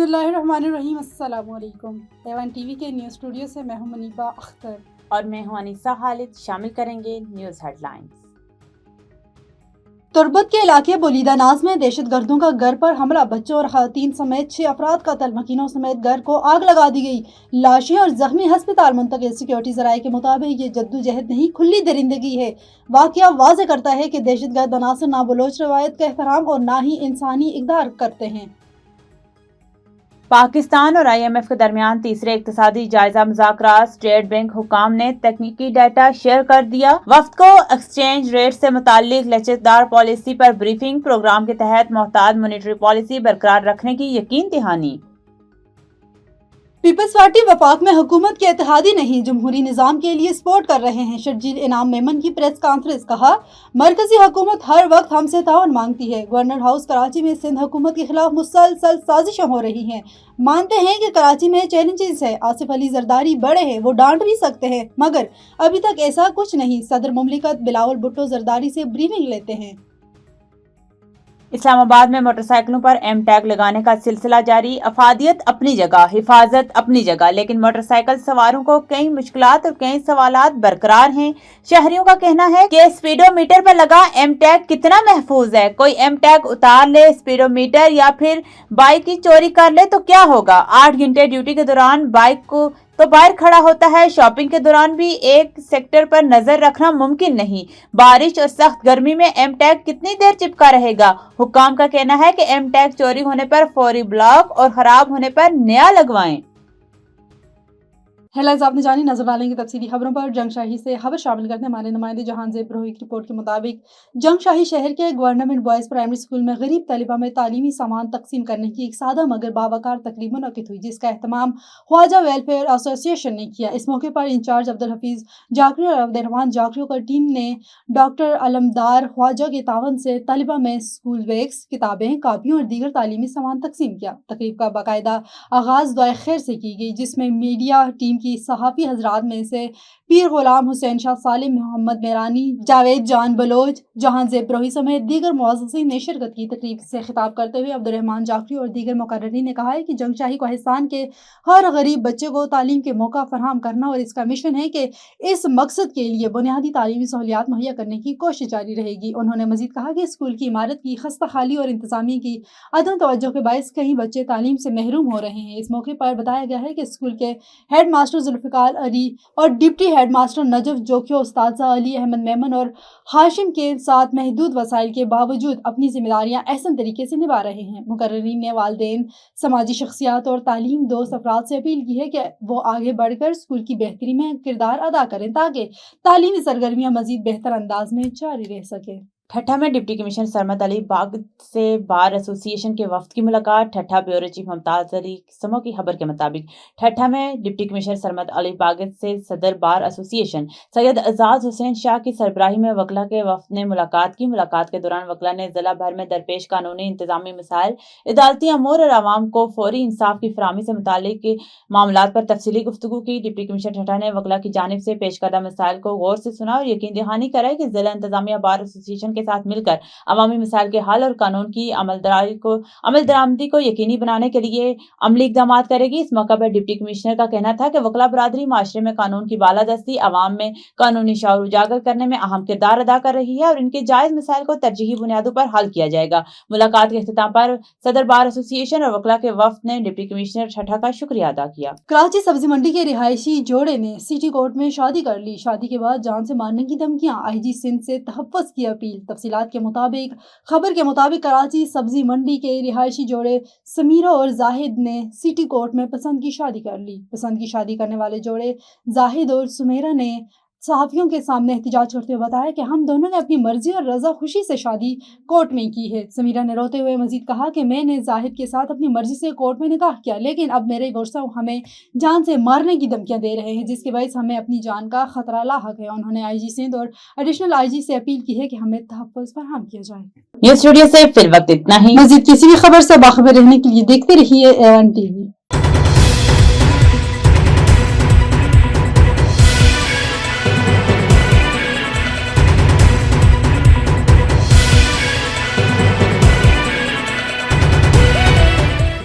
बिस्मिल्लाहिर्रहमानिर्रहीम। अस्सलाम वालेकुम। A1 टीवी के न्यूज़ स्टूडियो से मैं हूं मुनीबा अख्तर और मैं हूं अनीसा खालिद। शामिल करेंगे न्यूज़ हेडलाइंस। तुर्बत के इलाके बोलीदा नाज में दहशतगर्दों का घर पर हमला, बच्चों और खवातीन समेत 6 अफराद कत्ल, मकीनों समेत घर को आग लगा दी गई, लाशें और जख्मी हस्पताल मुंतकिल। सिक्योरिटी जराये के मुताबिक ये जद्दोजहद नहीं, खुली दरिंदगी है। वाकया वाज़ेह करता है कि दहशतगर्द अनासर ना बलोच रवायत का एहतराम और ना ही इंसानी इक़दार करते हैं। पाकिस्तान और IMF के दरमियान तीसरे इक्तिसादी जायजा मुज़ाकरात। स्टेट बैंक हुकाम ने तकनीकी डाटा शेयर कर दिया। वफ्द को एक्सचेंज रेट से मुताल्लिक लचकदार पॉलिसी पर ब्रीफिंग। प्रोग्राम के तहत मोहतात मॉनेटरी पॉलिसी बरकरार रखने की यकीन दहानी। पीपल्स पार्टी वफाक में हुकूमत के इत्तेहादी नहीं, जमहूरी निज़ाम के लिए सपोर्ट कर रहे हैं। शर्जील इनाम मेमन की प्रेस कॉन्फ्रेंस। कहा, मरकजी हुकूमत हर वक्त हमसे ताउन मांगती है। गवर्नर हाउस कराची में सिंध हुकूमत के खिलाफ मुसलसल साजिशें हो रही हैं। मानते हैं कि कराची में चैलेंजेस है। आसिफ अली जरदारी बड़े हैं, वो डांट भी सकते हैं, मगर अभी तक ऐसा कुछ नहीं। सदर मुमलिकत बिलावल भुट्टो जरदारी से ब्रीफिंग लेते हैं। इस्लामाबाद में मोटरसाइकिलों पर एम टैग लगाने का सिलसिला जारी। अफादियत अपनी जगह, हिफाजत अपनी जगह, लेकिन मोटरसाइकिल सवारों को कई मुश्किलात और कई सवालात बरकरार हैं। शहरियों का कहना है कि स्पीडोमीटर पर लगा एम टैग कितना महफूज है। कोई एम टैग उतार ले स्पीडोमीटर या फिर बाइक की चोरी कर ले तो क्या होगा। 8 घंटे ड्यूटी के दौरान बाइक को तो बाहर खड़ा होता है। शॉपिंग के दौरान भी एक सेक्टर पर नजर रखना मुमकिन नहीं। बारिश और सख्त गर्मी में एम टैग कितनी देर चिपका रहेगा। हुक्काम का कहना है कि एम टैग चोरी होने पर फौरी ब्लॉक और खराब होने पर नया लगवाएं। हेडलाइंस आपने जानी। नजर डालेंगे तफसीली खबरों पर। जंगशाही से खबर शामिल करते हैं हमारे नुमाइंदे जहांजेब बरोही की रिपोर्ट के मुताबिक जंगशाही शहर के गवर्नमेंट बॉयज़ प्राइमरी स्कूल में गरीब तलबा में तालीमी सामान तकसीम करने की एक सादा मगर बावकार तकरीब मुनक्किद हुई, जिसका एहतमाम ख्वाजा वेलफेयर एसोसिएशन ने किया। इस मौके पर इंचार्ज अब्दुल हफीज जाकरी और अब्दुर्रहमान जाकरी की टीम ने डॉक्टर अलमदार ख्वाजा के तावन से तलबा में स्कूल बैग्स, किताबें, कापियों और दीगर तालीमी सामान तकसीम किया। तकरीब का बाकायदा आगाज दुआ खैर से की गई, जिसमें मीडिया टीम की सहाफ़ी हजरात में से पीर गुलाम हुसैन शाह, सालिम मोहम्मद मेरानी, जावेद जान बलोच, जहांजेब बरोही समेत दीगर मुअज़्ज़िज़ीन ने शिरकत की। तकरीब से खिताब करते हुए अब्दुर्रहमान जाकरी और दीगर मुकर्ररीन ने कहा है कि जंगशाही को हिस्सान के हर गरीब बच्चे को तालीम के मौका फराहम करना और इसका मिशन है कि इस मकसद के लिए बुनियादी तालीमी सहूलियात मुहैया करने की कोशिश जारी रहेगी। उन्होंने मजीद कहा कि स्कूल की इमारत की खस्ता खाली और इंतजामिया की अदम तवज्जो के बायस कई बच्चे तालीम से महरूम हो रहे हैं। इस मौके पर बताया गया है कि स्कूल के हेड मास्टर जुल्फ़िकार अली और deputy head master Najaf Jokhio, उस्ताद अली अहमद मेमन और हाशिम के साथ महदूद वसाइल के बावजूद अपनी जिम्मेदारियां अहसन तरीके से निभा रहे हैं। मुकर्ररीन ने वालिदैन, समाजी शख्सियात और तालीम दोस्त अफराद से अपील की है कि वो आगे बढ़कर स्कूल की बेहतरी में किरदार अदा करें ताकि तालीमी सरगर्मियां मजीद बेहतर अंदाज में जारी रह सके। ठट्ठा में डिप्टी कमिश्नर सरमद अली बागत से बार एसोसिएशन के वफ्द की मुलाकात। ठट्ठा ब्यूरो चीफ मुमताज अली समो की खबर के मुताबिक ठट्ठा में डिप्टी कमिश्नर सरमद अली बागत से सदर बार एसोसिएशन सैयद एजाज हुसैन शाह की सरबराही में वकला के वफ्द ने मुलाकात की। मुलाकात के दौरान वकला ने जिला भर में दरपेश कानूनी इंतजामी मसाइल, अदालती अमूर और आवाम को फौरी इंसाफ की फराहमी से मुतालिक मामलात पर तफसीली गुफ्तगू की। डिप्टी कमिश्नर ठट्ठा ने वकला की जानिब से पेश करदा मसाइल को गौर से सुना और यकीन दहानी कराई कि जिला इंतजामिया बार एसोसिएशन के साथ मिलकर अवामी मसाइल के हल और कानून की अमल दरामदी को यकीनी बनाने के लिए अमली इक़दाम करेगी। इस मौका पर डिप्टी कमिश्नर का कहना था कि वकला बरादरी माशरे में कानून की बालादस्ती, अवाम में कानूनी शऊर उजागर करने में अहम किरदार अदा कर रही है और इनके जायज मसाइल को तरजीही बुनियादों पर हल किया जाएगा। मुलाकात के इख्तिताम पर सदर बार एसोसिएशन और वकला के वफ्द ने डिप्टी कमिश्नर ठट्ठा का शुक्रिया अदा किया। कराची सब्जी मंडी के रिहायशी जोड़े ने सिटी कोर्ट में शादी कर ली। शादी के बाद जान से मारने की धमकियां, IG सिंध से तहफ़्फ़ुज़ की अपील। तफसीलात के मुताबिक खबर के मुताबिक कराची सब्जी मंडी के रिहायशी जोड़े समीरा और जाहिद ने सिटी कोर्ट में पसंद की शादी कर ली। पसंद की शादी करने वाले जोड़े जाहिद और सुमेरा ने सहाफ़ियों के सामने एहतिजाज करते हुए बताया कि हम दोनों ने अपनी मर्जी और रजा खुशी से शादी कोर्ट में की है। समीरा ने रोते हुए मजीद कहा कि मैंने जाहिद के साथ अपनी मर्जी से कोर्ट में निकाह किया, लेकिन अब मेरे वर्षा हमें जान से मारने की धमकियां दे रहे हैं, जिसकी वजह से हमें अपनी जान का खतरा लाहक है। उन्होंने IG सिंध और एडिशनल IG से अपील की है कि हमें तहफ़्फ़ुज़ फराहम किया जाए। न्यूज़ स्टूडियो से फिल वक्त इतना ही। मजीद किसी भी खबर से बाखबर रहने के लिए देखते रहिए A1 TV।